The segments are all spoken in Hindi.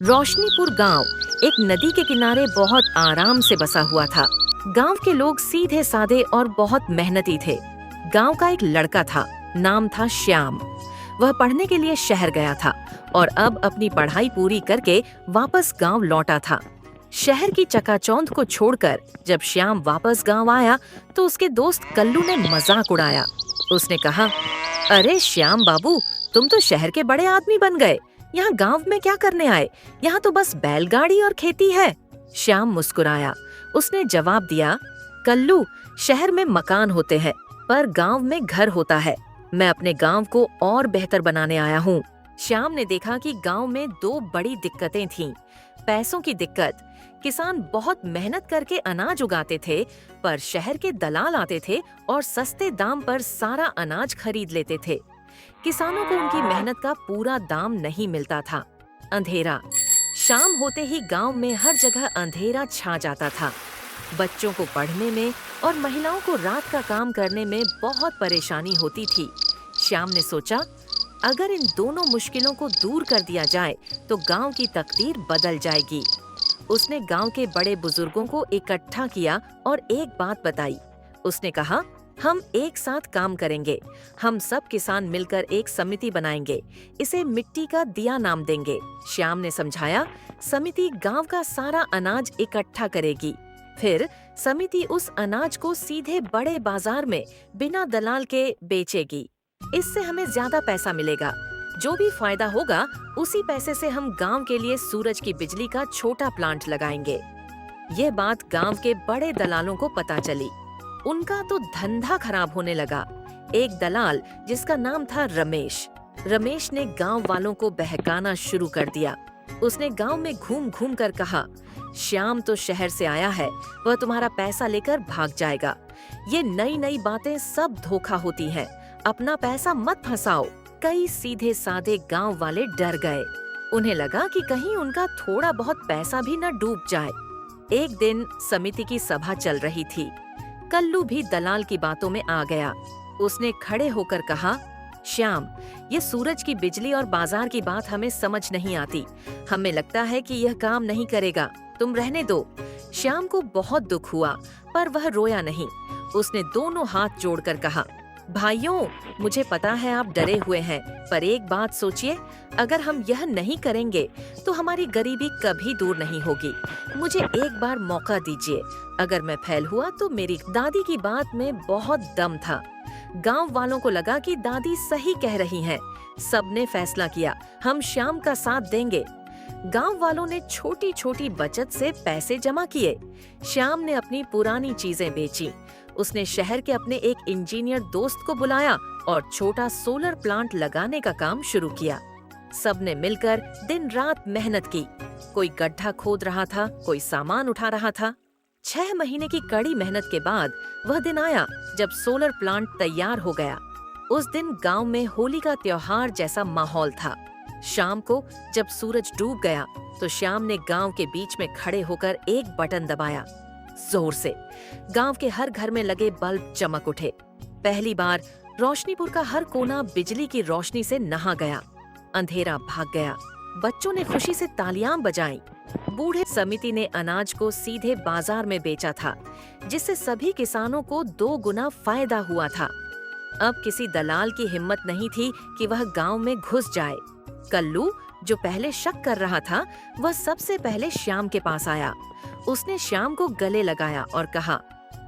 रोशनीपुर गांव एक नदी के किनारे बहुत आराम से बसा हुआ था। गांव के लोग सीधे साधे और बहुत मेहनती थे। गांव का एक लड़का था, नाम था श्याम। वह पढ़ने के लिए शहर गया था और अब अपनी पढ़ाई पूरी करके वापस गांव लौटा था। शहर की चकाचौंध को छोड़कर जब श्याम वापस गांव आया तो उसके दोस्त कल्लू ने मजाक उड़ाया। उसने कहा, अरे श्याम बाबू, तुम तो शहर के बड़े आदमी बन गए। यहाँ गांव में क्या करने आए? यहाँ तो बस बैलगाड़ी और खेती है। श्याम मुस्कुराया। उसने जवाब दिया, कल्लू, शहर में मकान होते हैं पर गांव में घर होता है। मैं अपने गांव को और बेहतर बनाने आया हूँ। श्याम ने देखा कि गांव में दो बड़ी दिक्कतें थीं। पैसों की दिक्कत, किसान बहुत मेहनत करके अनाज उगाते थे पर शहर के दलाल आते थे और सस्ते दाम पर सारा अनाज खरीद लेते थे। किसानों को उनकी मेहनत का पूरा दाम नहीं मिलता था। अंधेरा, शाम होते ही गांव में हर जगह अंधेरा छा जाता था। बच्चों को पढ़ने में और महिलाओं को रात का काम करने में बहुत परेशानी होती थी। श्याम ने सोचा, अगर इन दोनों मुश्किलों को दूर कर दिया जाए तो गांव की तकदीर बदल जाएगी। उसने गांव के बड़े बुजुर्गों को इकट्ठा किया और एक बात बताई। उसने कहा, हम एक साथ काम करेंगे। हम सब किसान मिलकर एक समिति बनाएंगे। इसे मिट्टी का दिया नाम देंगे। श्याम ने समझाया, समिति गांव का सारा अनाज इकट्ठा करेगी। फिर समिति उस अनाज को सीधे बड़े बाजार में बिना दलाल के बेचेगी। इससे हमें ज्यादा पैसा मिलेगा। जो भी फायदा होगा उसी पैसे से हम गांव के लिए सूरज की बिजली का छोटा प्लांट लगाएंगे। ये बात गांव के बड़े दलालों को पता चली। उनका तो धंधा खराब होने लगा। एक दलाल जिसका नाम था रमेश ने गांव वालों को बहकाना शुरू कर दिया। उसने गांव में घूम घूम कर कहा, श्याम तो शहर से आया है, वह तुम्हारा पैसा लेकर भाग जाएगा। ये नई नई बातें सब धोखा होती हैं। अपना पैसा मत फंसाओ। कई सीधे साधे गांव वाले डर गए। उन्हें लगा कि कहीं उनका थोड़ा बहुत पैसा भी न डूब जाए। एक दिन समिति की सभा चल रही थी। कल्लू भी दलाल की बातों में आ गया। उसने खड़े होकर कहा, श्याम, ये सूरज की बिजली और बाजार की बात हमें समझ नहीं आती। हमें लगता है कि यह काम नहीं करेगा। तुम रहने दो। श्याम को बहुत दुख हुआ पर वह रोया नहीं। उसने दोनों हाथ जोड़कर कहा, भाइयों, मुझे पता है आप डरे हुए हैं, पर एक बात सोचिए, अगर हम यह नहीं करेंगे तो हमारी गरीबी कभी दूर नहीं होगी। मुझे एक बार मौका दीजिए। अगर मैं फेल हुआ तो मेरी दादी की बात में बहुत दम था। गांव वालों को लगा कि दादी सही कह रही हैं। सबने फैसला किया, हम श्याम का साथ देंगे। गांव वालों ने छोटी छोटी बचत से पैसे जमा किए। श्याम ने अपनी पुरानी चीजें बेची। उसने शहर के अपने एक इंजीनियर दोस्त को बुलाया और छोटा सोलर प्लांट लगाने का काम शुरू किया। सबने मिलकर दिन रात मेहनत की। कोई गड्ढा खोद रहा था, कोई सामान उठा रहा था। 6 महीने की कड़ी मेहनत के बाद वह दिन आया जब सोलर प्लांट तैयार हो गया। उस दिन गांव में होली का त्योहार जैसा माहौल था। शाम को जब सूरज डूब गया तो श्याम ने गांव के बीच में खड़े होकर एक बटन दबाया। जोर से गांव के हर घर में लगे बल्ब चमक उठे। पहली बार रोशनीपुर का हर कोना बिजली की रोशनी से नहा गया। अंधेरा भाग गया। बच्चों ने खुशी से तालियां बजाईं। बूढ़े समिति ने अनाज को सीधे बाजार में बेचा था, जिससे सभी किसानों को 2 गुना फायदा हुआ था। अब किसी दलाल की हिम्मत नहीं थी कि वह गांव में घुस जाए। कल्लू, जो पहले शक कर रहा था, वह सबसे पहले श्याम के पास आया। उसने श्याम को गले लगाया और कहा,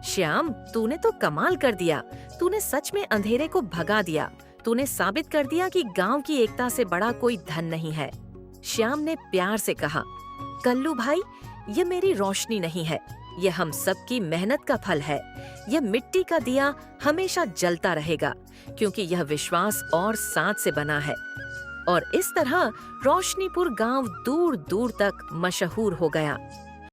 श्याम, तूने तो कमाल कर दिया। तूने सच में अंधेरे को भगा दिया। तूने साबित कर दिया कि गांव की एकता से बड़ा कोई धन नहीं है। श्याम ने प्यार से कहा, कल्लू भाई, ये मेरी रोशनी नहीं है, ये हम सब की मेहनत का फल है। यह मिट्टी का दिया हमेशा जलता रहेगा, क्योंकि यह विश्वास और साथ से बना है। और इस तरह रोशनीपुर गांव दूर दूर तक मशहूर हो गया।